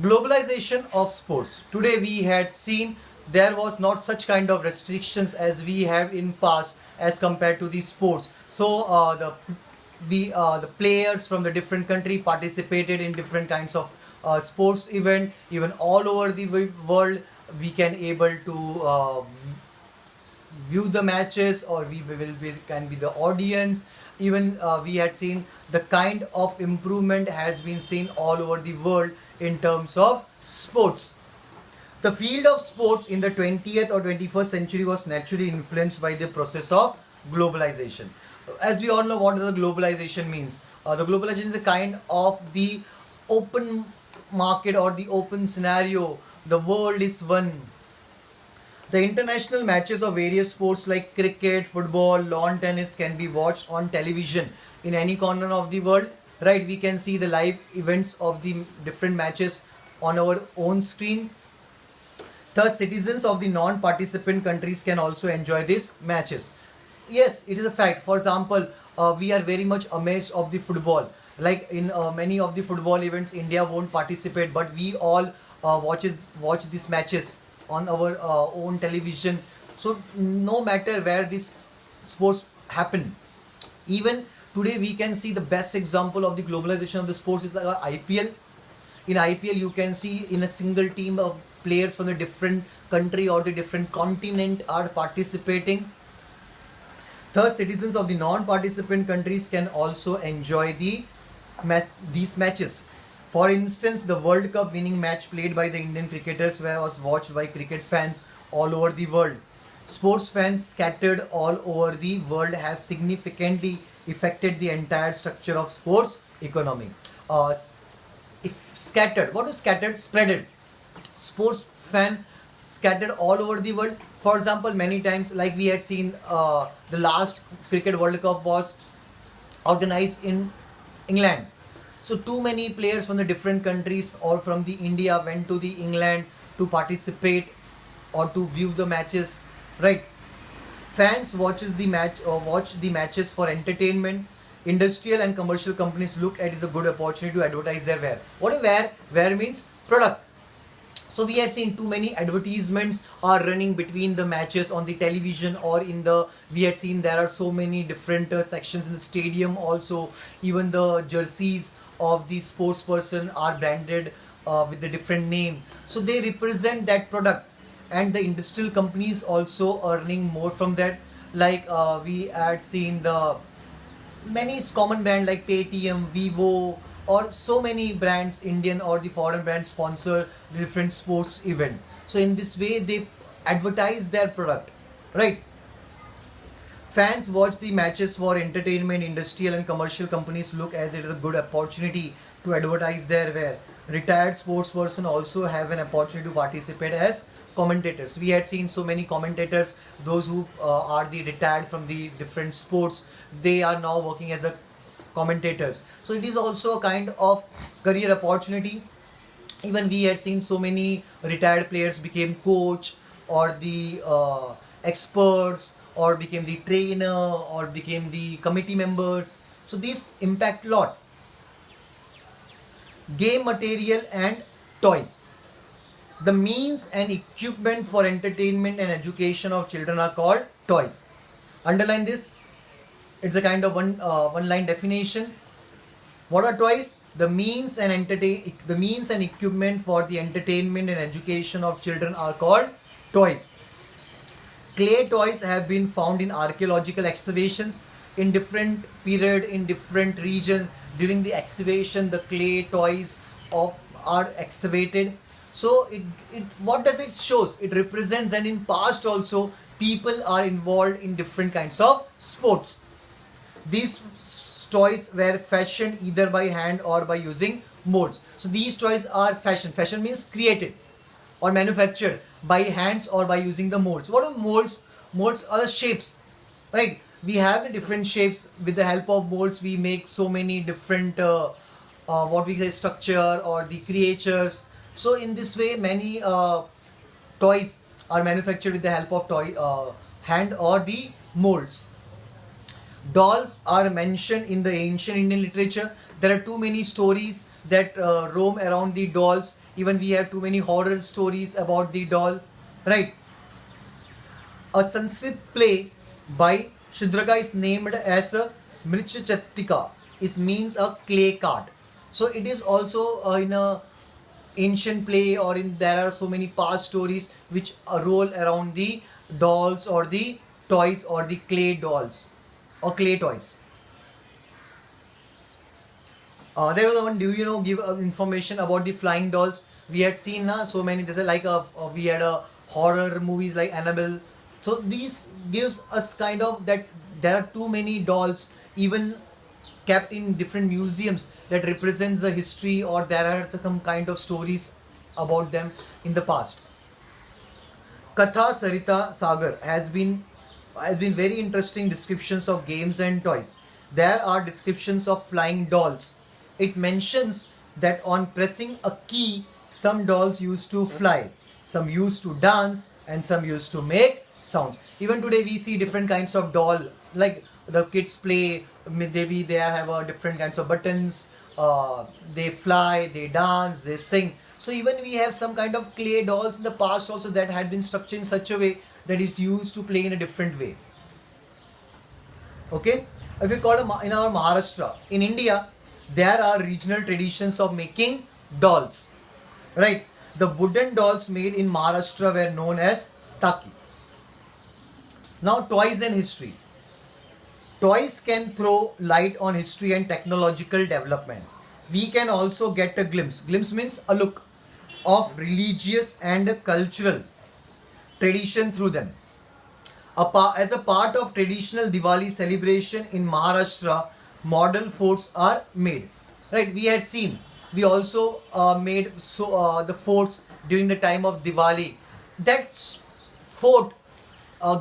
Globalization of sports. Today we had seen there was not such kind of restrictions as we have in past as compared to the sports. So the players from the different country participated in different kinds of sports event. Even all over the world, we can able to view the matches, or we will be can be the audience. Even we had seen the kind of improvement has been seen all over the world in terms of sports. The field of sports in the 20th or 21st century was naturally influenced by the process of globalization. As we all know, what the globalization means. The globalization is the kind of the open market or the open scenario. The world is one. The international matches of various sports like cricket, football, lawn tennis can be watched on television in any corner of the world. Right, we can see the live events of the different matches on our own screen. Thus, citizens of the non-participant countries can also enjoy these matches. Yes, it is a fact. For example, we are very much amazed of the football. Like in many of the football events, India won't participate, but we all watch these matches on our own television. So no matter where these sports happen, even today we can see the best example of the globalization of the sports is like IPL. In IPL, you can see in a single team of players from the different country or the different continent are participating. Thus, citizens of the non-participant countries can also enjoy these matches. For instance, the World Cup winning match played by the Indian cricketers was watched by cricket fans all over the world. Sports fans scattered all over the world have significantly affected the entire structure of sports economy. If scattered, what is scattered? Spreaded. Sports fan scattered all over the world. For example, many times, like we had seen, the last cricket World Cup was organized in England. So too many players from the different countries or from the India went to the England to participate or to view the matches, right? Fans watch the matches for entertainment. Industrial and commercial companies look at it as a good opportunity to advertise their wear. What is wear? Wear means product. So we had seen too many advertisements are running between the matches on the television or in the. We had seen there are so many different sections in the stadium. Also, even the jerseys of the sports person are branded with the different name. So they represent that product, and the industrial companies also earning more from that. Like we had seen the many common brand like Paytm, Vivo, or so many brands, Indian or the foreign brands sponsor different sports event. So in this way, they advertise their product, right? Fans watch the matches for entertainment. Industrial and commercial companies look as it is a good opportunity to advertise their wear. Retired sports person also have an opportunity to participate as commentators. We had seen so many commentators, those who are the retired from the different sports, they are now working as a commentators. So it is also a kind of career opportunity. Even we had seen so many retired players became coach or the experts or became the trainer or became the committee members. So these impact a lot. Game material and toys. The means and equipment for entertainment and education of children are called toys. Underline this. It's a kind of one line definition. What are toys? The means and equipment for the entertainment and education of children are called toys. Clay toys have been found in archaeological excavations in different period in different regions. During the excavation, the clay toys are excavated. So it what does it shows? It represents that in past also people are involved in different kinds of sports. These toys were fashioned either by hand or by using molds. So these toys are fashioned. Fashion means created or manufactured by hands or by using the molds. What are molds? Molds are the shapes, right? We have the different shapes. With the help of molds, we make so many different what we say structure or the creatures. So in this way, many toys are manufactured with the help of toy hand or the molds. Dolls are mentioned in the ancient Indian literature. There are too many stories that roam around the dolls. Even we have too many horror stories about the doll, right? A Sanskrit play by Shudraka is named as a Mrichchattika. It means a clay cart. So it is also in a ancient play, or in there are so many past stories which roll around the dolls or the toys or the clay dolls or clay toys. There was one. Do you know? Give information about the flying dolls. We had seen so many. There's we had a horror movies like Annabelle. So these gives us kind of that there are too many dolls even kept in different museums that represents the history, or there are some kind of stories about them in the past. Katha Sarita Sagar has been very interesting descriptions of games and toys. There are descriptions of flying dolls. It mentions that on pressing a key, some dolls used to fly, some used to dance, and some used to make sounds. Even today, we see different kinds of doll. Like the kids play, maybe they have different kinds of buttons. They fly, they dance, they sing. So even we have some kind of clay dolls in the past also that had been structured in such a way that is used to play in a different way. Okay, if we call in our Maharashtra, in India, there are regional traditions of making dolls. Right, the wooden dolls made in Maharashtra were known as taki. Now, toys and history. Toys can throw light on history and technological development. We can also get a glimpse. Glimpse means a look of religious and cultural tradition through them. As a part of traditional Diwali celebration in Maharashtra, model forts are made. Right, we had seen. We also made the forts during the time of Diwali. That fort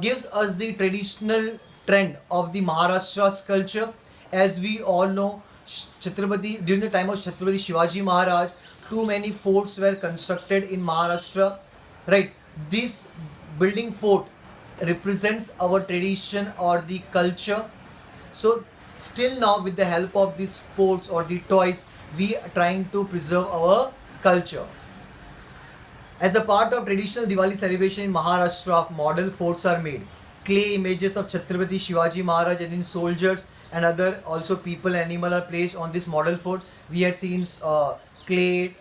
gives us the traditional trend of the Maharashtra's culture. As we all know, Chhatrapati, during the time of Chhatrapati Shivaji Maharaj, too many forts were constructed in Maharashtra. Right, this building fort represents our tradition or the culture. So still now, with the help of the sports or the toys, we are trying to preserve our culture. As a part of traditional Diwali celebration in Maharashtra, model forts are made. Clay images of Chhatrapati Shivaji Maharaj and then soldiers and other also people, animal are placed on this model fort. We had seen clay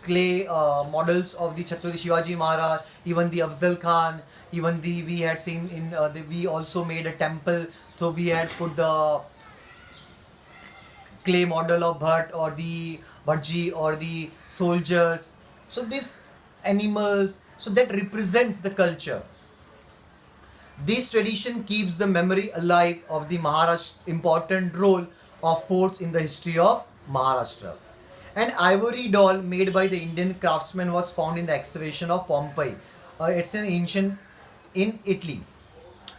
clay models of the Chhatrapati Shivaji Maharaj, even the Afzal Khan, even the we had seen in we also made a temple, so we had put the clay model of Bhatt or the Bhatji or the soldiers. So these animals, so that represents the culture. This tradition keeps the memory alive of the Maharashtra important role of forts in the history of Maharashtra. An ivory doll made by the Indian craftsman was found in the excavation of Pompeii. It's an ancient in Italy.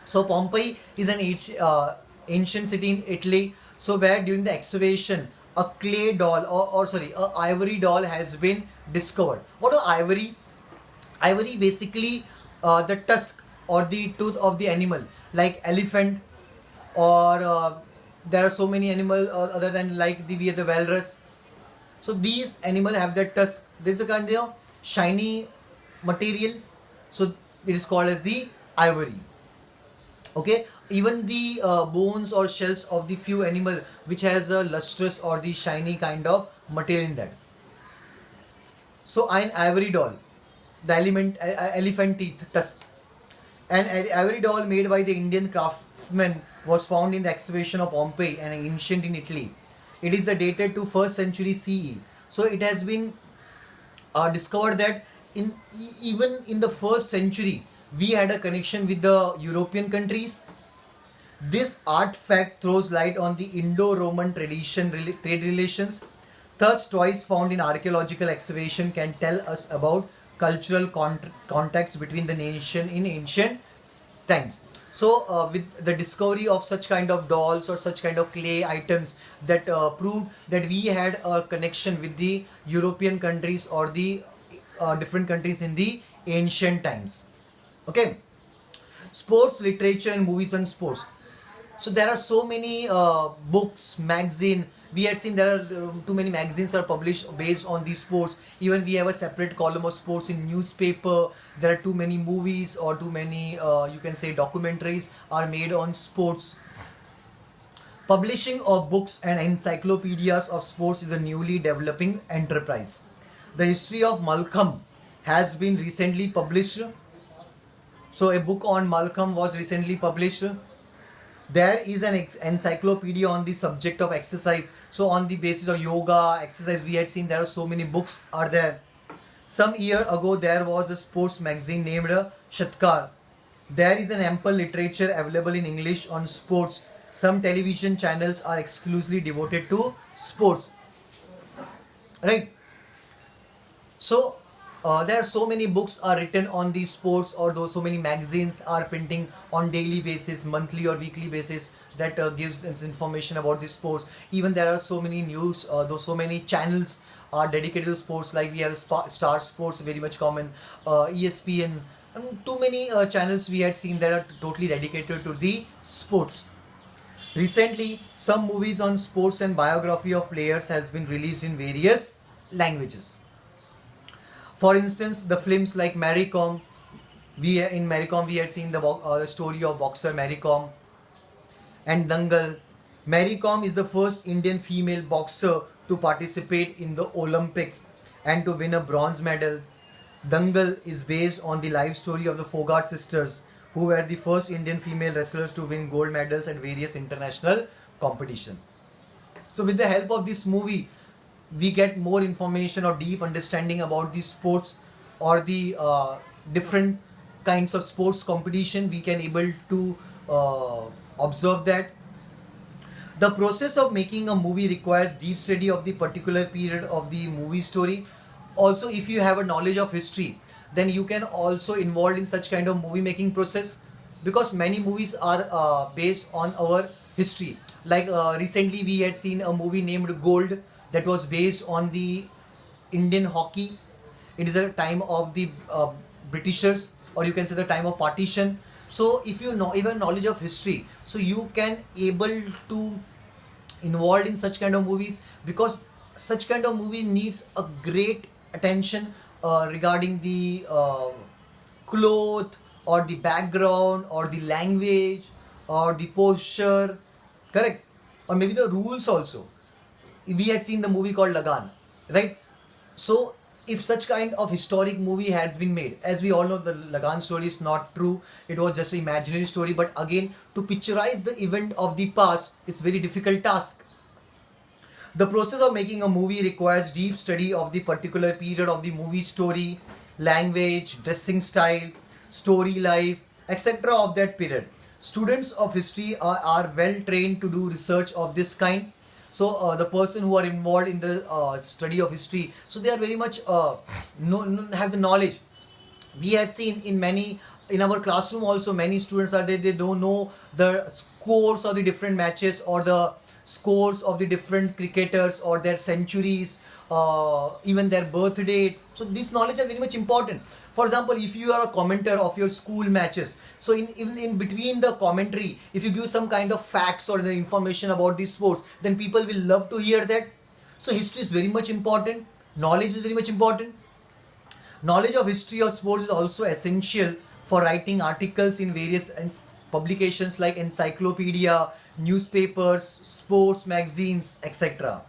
So Pompeii is an ancient city in Italy. So where during the excavation a clay doll or sorry a ivory doll has been discovered. What is ivory? Ivory basically the tusk or the tooth of the animal, like elephant, or there are so many animals other than like we have the walrus. So these animals have that tusk. There is a kind of shiny material. So it is called as the ivory. Okay, even the bones or shells of the few animal which has a lustrous or the shiny kind of material in that. So an ivory doll, the elephant teeth tusk. An ivory doll made by the Indian craftsman was found in the excavation of Pompeii and ancient in Italy. It is the dated to 1st century CE. So it has been discovered that even in the 1st century we had a connection with the European countries. This artifact throws light on the Indo-Roman trade relations. Thus, toys found in archaeological excavation can tell us about cultural contacts between the nation in ancient times. So, with the discovery of such kind of dolls or such kind of clay items that proved that we had a connection with the European countries or the different countries in the ancient times. Okay. Sports, literature, and movies and sports. So there are so many books, magazine. We had seen there are too many magazines are published based on these sports. Even we have a separate column of sports in newspaper. There are too many movies or too many you can say documentaries are made on sports. Publishing of books and encyclopedias of sports is a newly developing enterprise. The history of Malcolm has been recently published. So a book on Malcolm was recently published. There is an encyclopedia on the subject of exercise. So on the basis of yoga, exercise, we had seen there are so many books are there. Some year ago, there was a sports magazine named Shatkar. There is an ample literature available in English on sports. Some television channels are exclusively devoted to sports. Right? So there are so many books are written on these sports, or those so many magazines are printing on daily basis, monthly or weekly basis, that gives us information about the sports. Even there are so many news, though so many channels are dedicated to sports. Like we have Star Sports, very much common, ESPN, and too many channels we had seen that are totally dedicated to the sports. Recently, some movies on sports and biography of players has been released in various languages. For instance, the films like Mary Kom, in Mary Kom we had seen the story of boxer Mary Kom, and Dangal. Mary Kom is the first Indian female boxer to participate in the Olympics and to win a bronze medal. Dangal is based on the life story of the Fogart sisters, who were the first Indian female wrestlers to win gold medals at various international competitions. So with the help of this movie, we get more information or deep understanding about the sports or the different kinds of sports competition. We can able to observe that. The process of making a movie requires deep study of the particular period of the movie story. Also, if you have a knowledge of history, then you can also involved in such kind of movie making process, because many movies are based on our history. Like recently we had seen a movie named Gold, that was based on the Indian hockey. It is a time of the Britishers, or you can say the time of partition. So if you know even knowledge of history, so you can able to involved in such kind of movies, because such kind of movie needs a great attention regarding the cloth or the background or the language or the posture, correct, or maybe the rules also. We had seen the movie called Lagan, right? So if such kind of historic movie has been made, as we all know the Lagan story is not true, it was just an imaginary story, but again to picturize the event of the past, it's very difficult task. The process of making a movie requires deep study of the particular period of the movie story, language, dressing style, story life, etc. of that period. Students of history are well trained to do research of this kind. So the person who are involved in the study of history, so they are very much have the knowledge. We have seen in many in our classroom also, many students are there, they don't know the scores of the different matches or the scores of the different cricketers or their centuries, even their birth date. So this knowledge are very much important. For example, if you are a commentator of your school matches, so in between the commentary, if you give some kind of facts or the information about these sports, then people will love to hear that. So history is very much important. Knowledge is very much important. Knowledge of history of sports is also essential for writing articles in various publications like encyclopedia, newspapers, sports magazines, etc.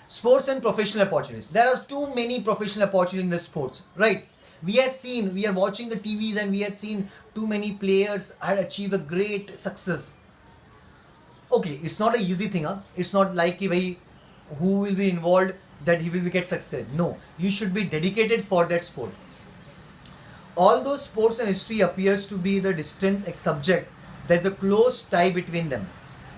Sports and professional opportunities. There are too many professional opportunities in the sports, right? We are watching the TVs and we had seen too many players had achieved a great success. Okay, it's not an easy thing, huh? It's not like who will be involved that he will get success. No, you should be dedicated for that sport. Although sports and history appears to be the distant subject, there is a close tie between them.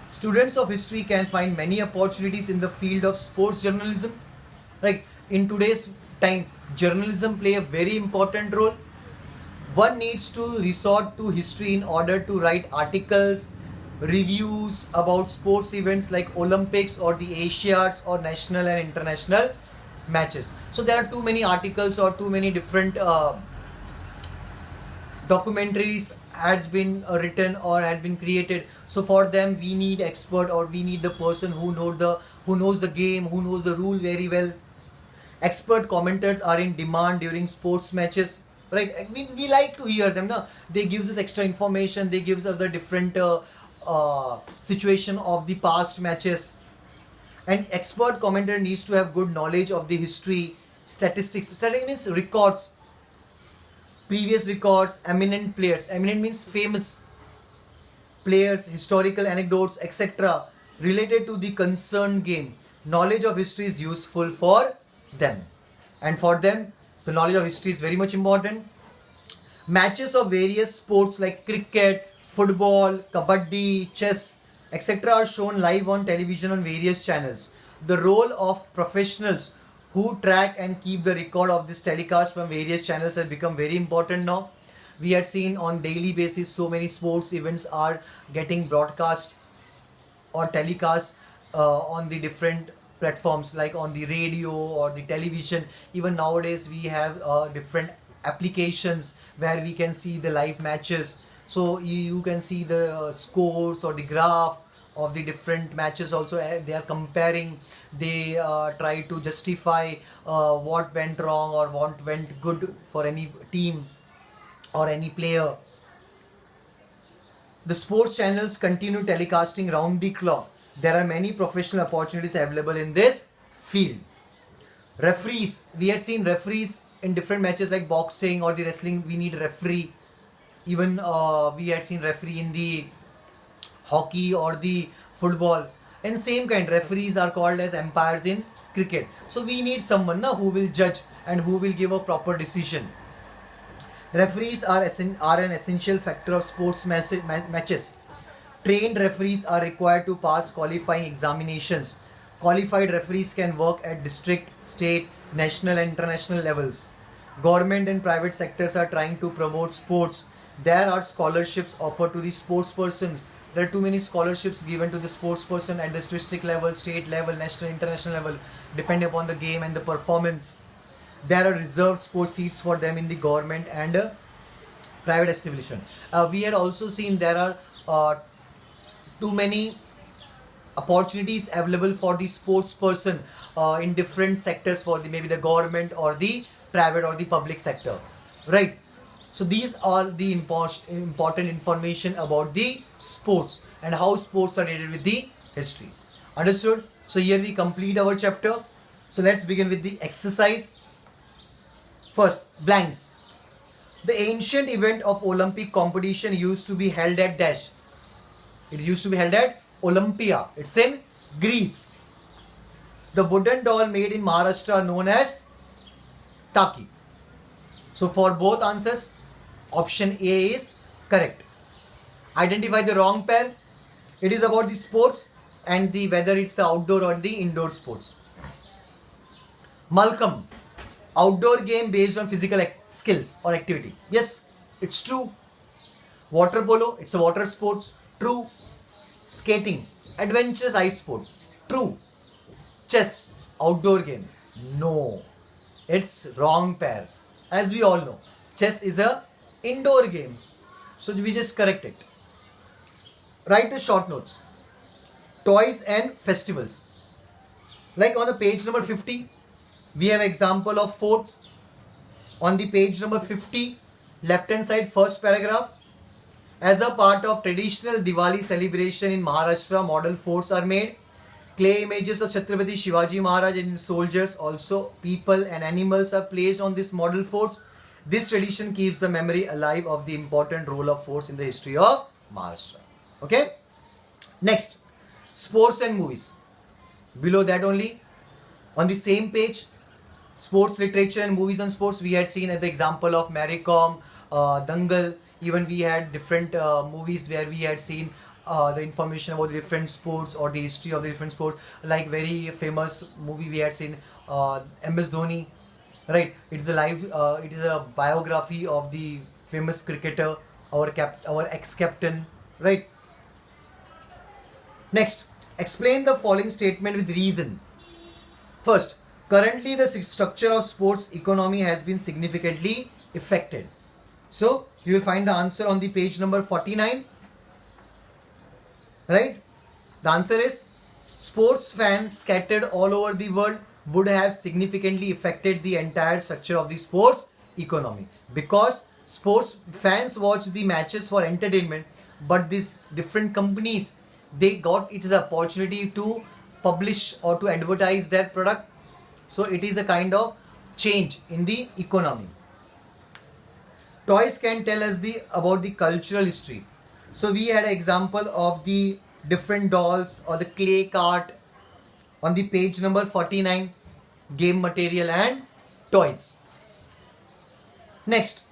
Students of history can find many opportunities in the field of sports journalism. Right? In today's time, journalism play a very important role. One needs to resort to history in order to write articles, reviews about sports events like Olympics or the Asiads or national and international matches. So there are too many articles or too many different documentaries has been written or had been created So for them, we need expert, or we need the person who knows the game, who knows the rule very well. Expert commenters are in demand during sports matches, right? We like to hear them. No, they gives us extra information. They gives us the different situation of the past matches. An expert commentator needs to have good knowledge of the history, statistics. Statistics means records, previous records, eminent players. Eminent means famous players, historical anecdotes, etc. related to the concerned game. Knowledge of history is useful for them. And for them, the knowledge of history is very much important. Matches of various sports like cricket, football, kabaddi, chess, etc. are shown live on television on various channels. The role of professionals who track and keep the record of this telecast from various channels has become very important now. We had seen on daily basis so many sports events are getting broadcast or telecast on the different platforms, like on the radio or the television. Even nowadays we have different applications where we can see the live matches. So you can see the scores or the graph of the different matches also. They are comparing, they try to justify what went wrong or what went good for any team or any player. The sports channels continue telecasting round the clock. There are many professional opportunities available in this field. Referees, we had seen referees in different matches like boxing or the wrestling. We need referee. Even we had seen referee in the hockey or the football. And same kind, referees are called as umpires in cricket. So we need someone who will judge and who will give a proper decision. Referees are an essential factor of sports matches. Trained referees are required to pass qualifying examinations. Qualified referees can work at district, state, national and international levels. Government and private sectors are trying to promote sports. There are scholarships offered to the sports persons. There are too many scholarships given to the sports person at the district level, state level, national, international level, depending upon the game and the performance. There are reserved sports seats for them in the government and private establishment. We had also seen there are too many opportunities available for the sports person in different sectors, for the maybe the government or the private or the public sector, right? So these are the important information about the sports and how sports are related with the history. Understood? So here we complete our chapter. So let's begin with the exercise. First, blanks. The ancient event of Olympic competition used to be held at dash. It used to be held at Olympia. It's in Greece. The wooden doll made in Maharashtra known as Taki. So for both answers, option A is correct. Identify the wrong pair. It is about the sports and the whether it's outdoor or the indoor sports. Malcolm, outdoor game based on physical skills or activity. Yes, it's true. Water polo, it's a water sport. True. Skating, adventurous ice sport. True. Chess, outdoor game. No, it's wrong pair. As we all know, chess is a indoor game. So we just correct it. Write the short notes. Toys and festivals. Like on the page number 50, we have example of forts. On the page number 50, left hand side, first paragraph. As a part of traditional Diwali celebration in Maharashtra, model forts are made. Clay images of Chhatrapati Shivaji Maharaj and soldiers, also people and animals, are placed on these model forts. This tradition keeps the memory alive of the important role of forts in the history of Maharashtra. Okay? Next, sports and movies. Below that only, on the same page, sports literature and movies on sports, we had seen at the example of Mary Kom, Dangal. Even we had different movies where we had seen the information about the different sports or the history of the different sports. Like very famous movie we had seen, MS Dhoni, right? It is a biography of the famous cricketer, our ex-captain, right? Next, explain the following statement with reason. First, currently the structure of sports economy has been significantly affected. So you will find the answer on the page number 49. right? The answer is sports fans scattered all over the world would have significantly affected the entire structure of the sports economy, because sports fans watch the matches for entertainment, but these different companies, they got it as an opportunity to publish or to advertise their product. So it is a kind of change in the economy. Toys can tell us the about the cultural history. So we had an example of the different dolls or the clay cart on the page number 49, game material and toys. Next,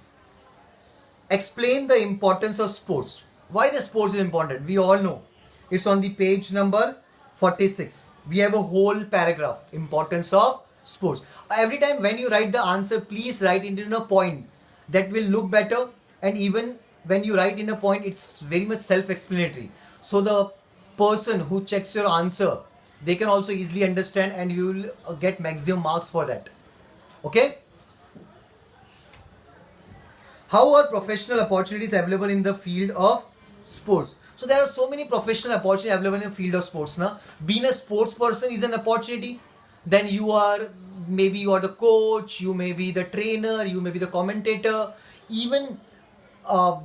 explain the importance of sports. Why the sports is important? We all know. It's on the page number 46. We have a whole paragraph, importance of sports. Every time when you write the answer, please write it in a point. That will look better, and even when you write in a point, it's very much self-explanatory. So the person who checks your answer, they can also easily understand, and you will get maximum marks for that. Okay? How are professional opportunities available in the field of sports? So there are so many professional opportunities available in the field of sports. Now, being a sports person is an opportunity. Then you are, maybe you are the coach, you may be the trainer, you may be the commentator. Even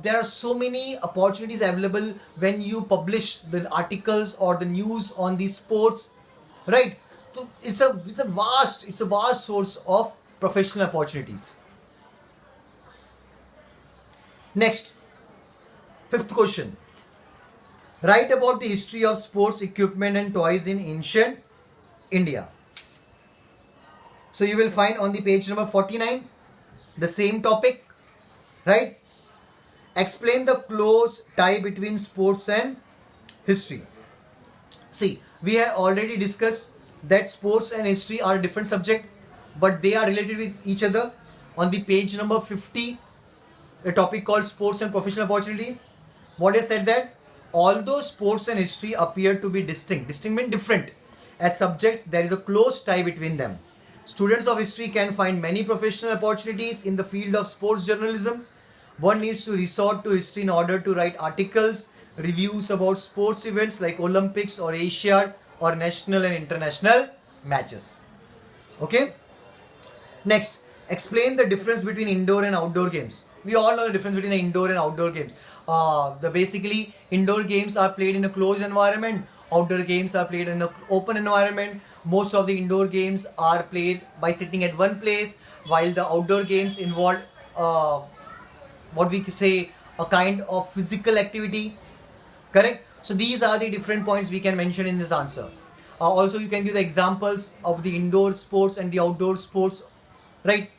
there are so many opportunities available when you publish the articles or the news on the sports, right? So it's a vast source of professional opportunities. Next, fifth question. Write about the history of sports equipment and toys in ancient India. So you will find on the page number 49 the same topic, right? Explain the close tie between sports and history. See, we have already discussed that sports and history are different subject, but they are related with each other. On the page number 50, a topic called sports and professional opportunity. What I said that although sports and history appear to be distinct means different, as subjects there is a close tie between them. Students of history can find many professional opportunities in the field of sports journalism. One needs to resort to history in order to write articles, reviews about sports events like Olympics or Asiad or national and international matches. Okay? Next, explain the difference between indoor and outdoor games. We all know the difference between the indoor and outdoor games. The basically indoor games are played in a closed environment. Outdoor games are played in an open environment. Most of the indoor games are played by sitting at one place, while the outdoor games involve what we say a kind of physical activity. Correct? So these are the different points we can mention in this answer. Also, you can give the examples of the indoor sports and the outdoor sports, right?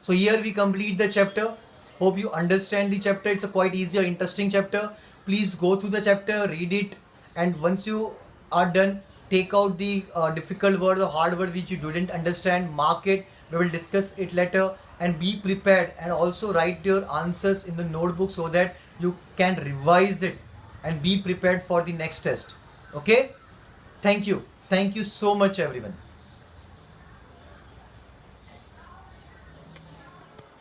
So here we complete the chapter. Hope you understand the chapter. It's a quite easy or interesting chapter. Please go through the chapter, read it, and once you are done, take out the difficult word or hard word which you didn't understand, mark it. We will discuss it later, and be prepared, and also write your answers in the notebook so that you can revise it and be prepared for the next test. Okay? Thank you. Thank you so much, everyone.